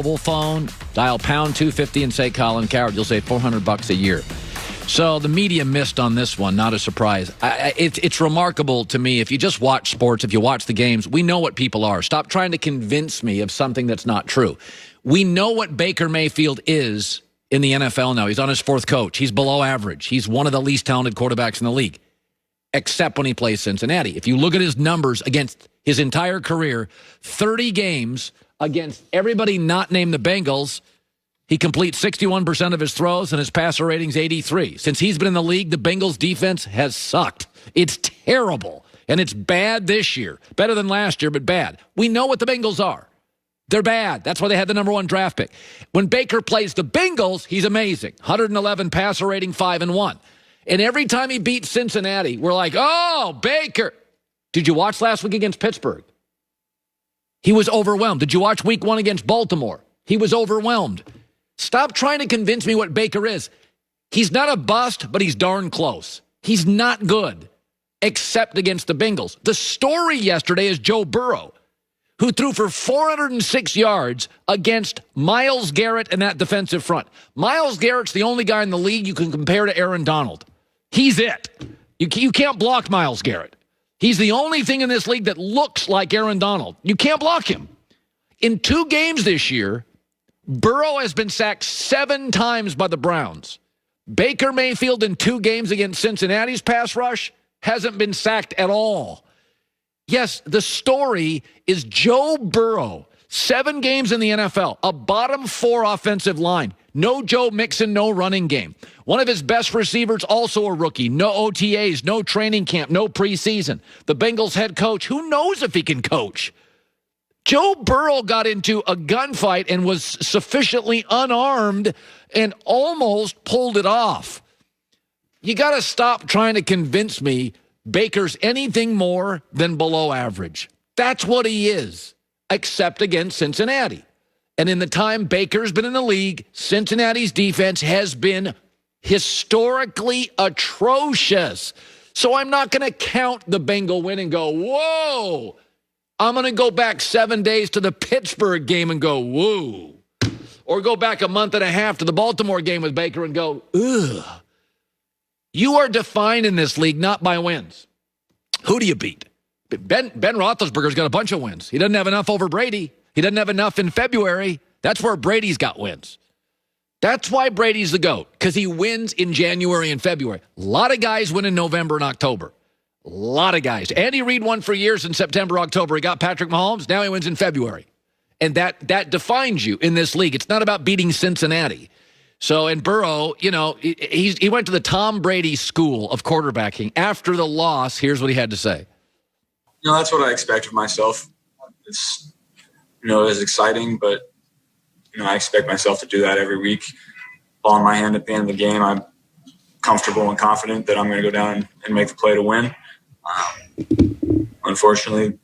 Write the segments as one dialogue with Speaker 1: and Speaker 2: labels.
Speaker 1: mobile phone, dial pound 250 and say Colin Coward. You'll save $400 a year. So the media missed on this one, not a surprise. It's remarkable to me. If you just watch sports, if you watch the games, we know what people are. Stop trying to convince me of something that's not true. We know what Baker Mayfield is in the NFL now. He's on his fourth coach. He's below average. He's one of the least talented quarterbacks in the league, except when he plays Cincinnati. If you look at his numbers against his entire career, 30 games against everybody not named the Bengals, he completes 61% of his throws, and his passer rating's 83. Since he's been in the league, the Bengals defense has sucked. It's terrible, and it's bad this year. Better than last year, but bad. We know what the Bengals are. They're bad. That's why they had the number 1 draft pick. When Baker plays the Bengals, he's amazing. 111 passer rating, 5-1. And every time he beats Cincinnati, we're like, oh, Baker. Did you watch last week against Pittsburgh? He was overwhelmed. Did you watch week 1 against Baltimore? He was overwhelmed. Stop trying to convince me what Baker is. He's not a bust, but he's darn close. He's not good, except against the Bengals. The story yesterday is Joe Burrow, who threw for 406 yards against Myles Garrett and that defensive front. Myles Garrett's the only guy in the league you can compare to Aaron Donald. He's it. You can't block Myles Garrett. He's the only thing in this league that looks like Aaron Donald. You can't block him. In 2 games this year, Burrow has been sacked 7 times by the Browns. Baker Mayfield in 2 games against Cincinnati's pass rush hasn't been sacked at all. Yes, the story is Joe Burrow, 7 games in the NFL, a bottom 4 offensive line. No Joe Mixon, no running game. One of his best receivers, also a rookie. No OTAs, no training camp, no preseason. The Bengals head coach, who knows if he can coach? Joe Burrow got into a gunfight and was sufficiently unarmed and almost pulled it off. You got to stop trying to convince me Baker's anything more than below average. That's what he is, except against Cincinnati. And in the time Baker's been in the league, Cincinnati's defense has been historically atrocious. So I'm not going to count the Bengal win and go, whoa. I'm going to go back 7 days to the Pittsburgh game and go, whoa. Or go back a month and a half to the Baltimore game with Baker and go, ugh. You are defined in this league not by wins. Who do you beat? Ben Roethlisberger's got a bunch of wins. He doesn't have enough over Brady. He doesn't have enough in February. That's where Brady's got wins. That's why Brady's the GOAT, because he wins in January and February. A lot of guys win in November and October. A lot of guys. Andy Reid won for years in September, October. He got Patrick Mahomes. Now he wins in February. And that defines you in this league. It's not about beating Cincinnati. So, and Burrow, you know, he went to the Tom Brady school of quarterbacking. After the loss, here's what he had to say.
Speaker 2: You know, that's what I expect of myself. It's, you know, it's exciting, but, you know, I expect myself to do that every week. Ball in my hand at the end of the game, I'm comfortable and confident that I'm going to go down and make the play to win. Unfortunately,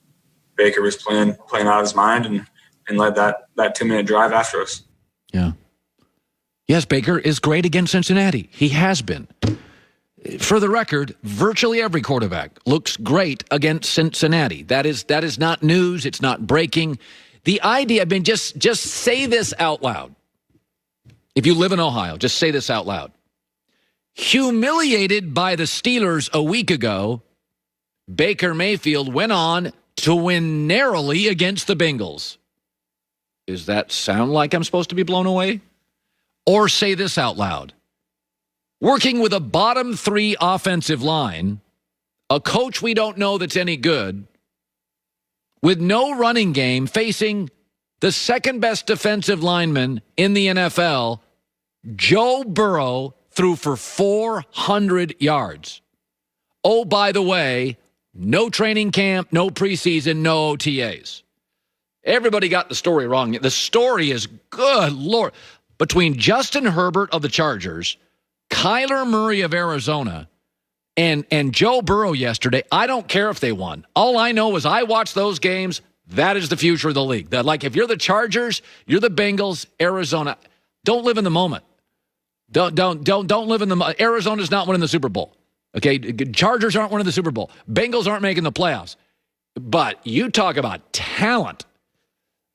Speaker 2: Baker was playing out of his mind and led that 2-minute drive after us.
Speaker 1: Yeah. Yes, Baker is great against Cincinnati. He has been. For the record, virtually every quarterback looks great against Cincinnati. That is not news. It's not breaking. The idea, I mean, just say this out loud. If you live in Ohio, just say this out loud. Humiliated by the Steelers a week ago, Baker Mayfield went on to win narrowly against the Bengals. Does that sound like I'm supposed to be blown away? Or say this out loud. Working with a bottom 3 offensive line, a coach we don't know that's any good, with no running game, facing the second best defensive lineman in the NFL, Joe Burrow threw for 400 yards. Oh, by the way, no training camp, no preseason, no OTAs. Everybody got the story wrong. The story is, good Lord, between Justin Herbert of the Chargers, Kyler Murray of Arizona, and Joe Burrow yesterday. I don't care if they won. All I know is I watched those games. That is the future of the league. That, like, if you're the Chargers, you're the Bengals, Arizona. Don't live in the moment. Don't live in the. Arizona's not winning the Super Bowl. Okay, Chargers aren't winning the Super Bowl. Bengals aren't making the playoffs. But you talk about talent.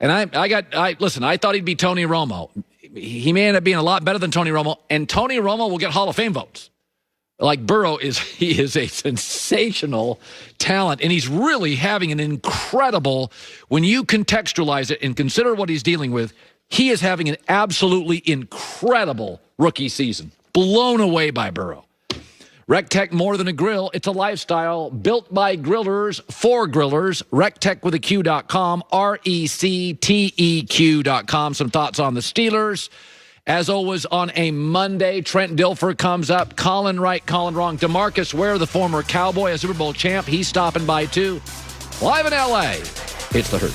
Speaker 1: And I thought he'd be Tony Romo. He may end up being a lot better than Tony Romo, and Tony Romo will get Hall of Fame votes. Like Burrow he is a sensational talent, and he's really having an incredible, when you contextualize it and consider what he's dealing with, he is having an absolutely incredible rookie season. Blown away by Burrow. RecTech, more than a grill, it's a lifestyle built by grillers for grillers. RecTech.com, RecTeq.com. Some thoughts on the Steelers. As always, on a Monday, Trent Dilfer comes up. Colin right, Colin wrong. DeMarcus Ware, the former Cowboy, a Super Bowl champ, he's stopping by too. Live in L.A., it's The Herd.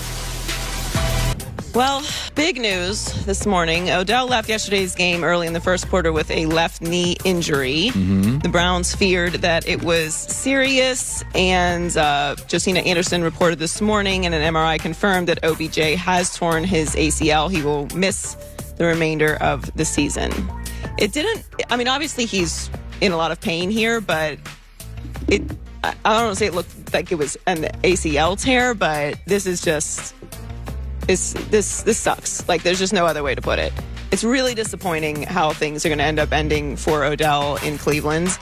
Speaker 3: Well, big news this morning. Odell left yesterday's game early in the first quarter with a left knee injury. The Browns feared that it was serious, and Josina Anderson reported this morning, and an MRI confirmed that OBJ has torn his ACL. He will miss the remainder of the season. Obviously he's in a lot of pain here, but I don't want to say it looked like it was an ACL tear, but this is just... This sucks. Like, there's just no other way to put it. It's really disappointing how things are going to end up ending for Odell in Cleveland.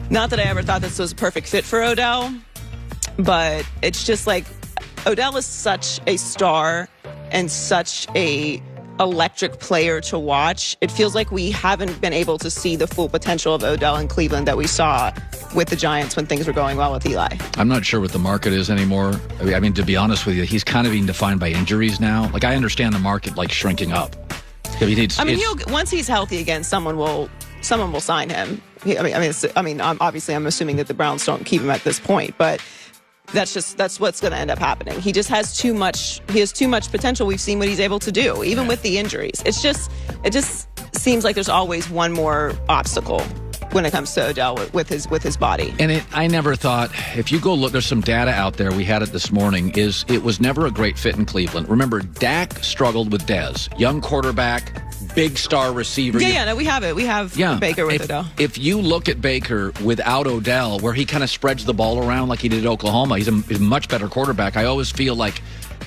Speaker 3: Not that I ever thought this was a perfect fit for Odell, but it's just like Odell is such a star and such a electric player to watch. It feels like we haven't been able to see the full potential of Odell in Cleveland that we saw with the Giants when things were going well with Eli. I'm
Speaker 1: not sure what the market is anymore. I mean, to be honest with you, he's kind of being defined by injuries now. Like, I understand the market like shrinking up.
Speaker 3: Once he's healthy again, someone will sign him. Obviously, I'm assuming that the Browns don't keep him at this point, but that's what's going to end up happening. He just has too much. He has too much potential. We've seen what he's able to do, even with the injuries. It just seems like there's always one more obstacle when it comes to Odell with his body.
Speaker 1: And I never thought, if you go look, there's some data out there, we had it this morning, it was never a great fit in Cleveland. Remember, Dak struggled with Dez, young quarterback, big star receiver.
Speaker 3: No, we have it. We have Baker with Odell.
Speaker 1: If you look at Baker without Odell, where he kind of spreads the ball around like he did at Oklahoma, he's a much better quarterback. I always feel like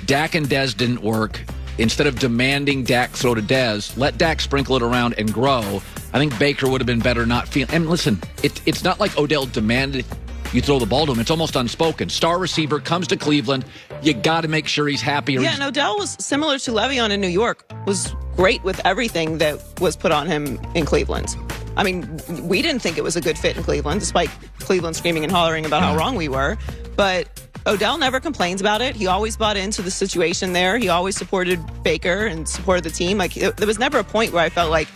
Speaker 1: Dak and Dez didn't work. Instead of demanding Dak throw to Dez, let Dak sprinkle it around and grow. I think Baker would have been better not feeling. And listen, it's not like Odell demanded you throw the ball to him. It's almost unspoken. Star receiver comes to Cleveland. You got to make sure he's happy.
Speaker 3: And Odell was similar to Le'Veon in New York. Was great with everything that was put on him in Cleveland. I mean, we didn't think it was a good fit in Cleveland, despite Cleveland screaming and hollering about how wrong we were. But Odell never complains about it. He always bought into the situation there. He always supported Baker and supported the team. Like, there was never a point where I felt like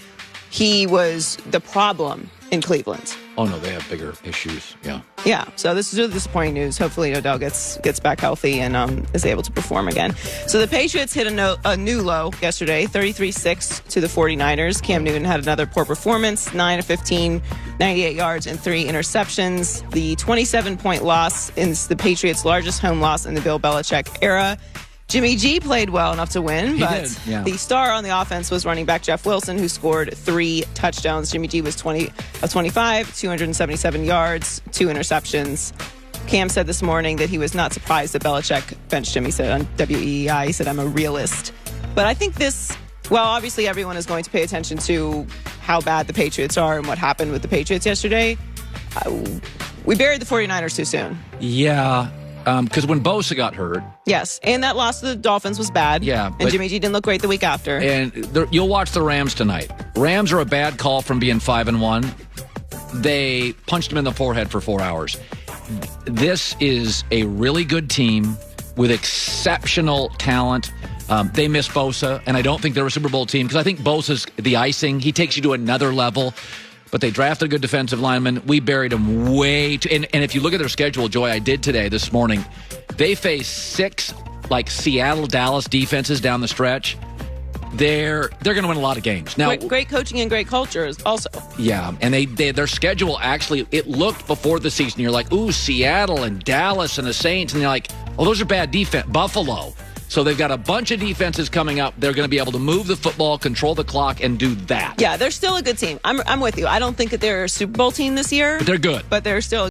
Speaker 3: he was the problem in Cleveland.
Speaker 1: Oh, no, they have bigger issues.
Speaker 3: Yeah, so this is really disappointing news. Hopefully Odell gets back healthy and is able to perform again. So the Patriots hit a new low yesterday, 33-6 to the 49ers. Cam Newton had another poor performance, 9 of 15, 98 yards and 3 interceptions. The 27-point loss is the Patriots' largest home loss in the Bill Belichick era. Jimmy G played well enough to win, but the star on the offense was running back Jeff Wilson, who scored 3 touchdowns. Jimmy G was 20 of 25, 277 yards, 2 interceptions. Cam said this morning that he was not surprised that Belichick benched him. He said on WEEI, he said, "I'm a realist." But I think obviously everyone is going to pay attention to how bad the Patriots are and what happened with the Patriots yesterday. We buried the 49ers too soon.
Speaker 1: Yeah. Because when Bosa got hurt.
Speaker 3: Yes, and that loss to the Dolphins was bad.
Speaker 1: Yeah.
Speaker 3: And Jimmy G didn't look great the week after.
Speaker 1: And you'll watch the Rams tonight. Rams are a bad call from being 5-1. They punched him in the forehead for 4 hours. This is a really good team with exceptional talent. They miss Bosa, and I don't think they're a Super Bowl team because I think Bosa's the icing. He takes you to another level. But they drafted a good defensive lineman. We buried him way too. And if you look at their schedule, Joy, I did today, this morning, they face 6 Seattle, Dallas defenses down the stretch. They're going to win a lot of games. Now,
Speaker 3: great coaching and great culture is also.
Speaker 1: Yeah, and their schedule actually, it looked before the season, you're like, ooh, Seattle and Dallas and the Saints, and you're like, oh, those are bad defense. Buffalo. So they've got a bunch of defenses coming up. They're going to be able to move the football, control the clock, and do that.
Speaker 3: Yeah, they're still a good team. I'm with you. I don't think that they're a Super Bowl team this year.
Speaker 1: But they're good.
Speaker 3: But they're still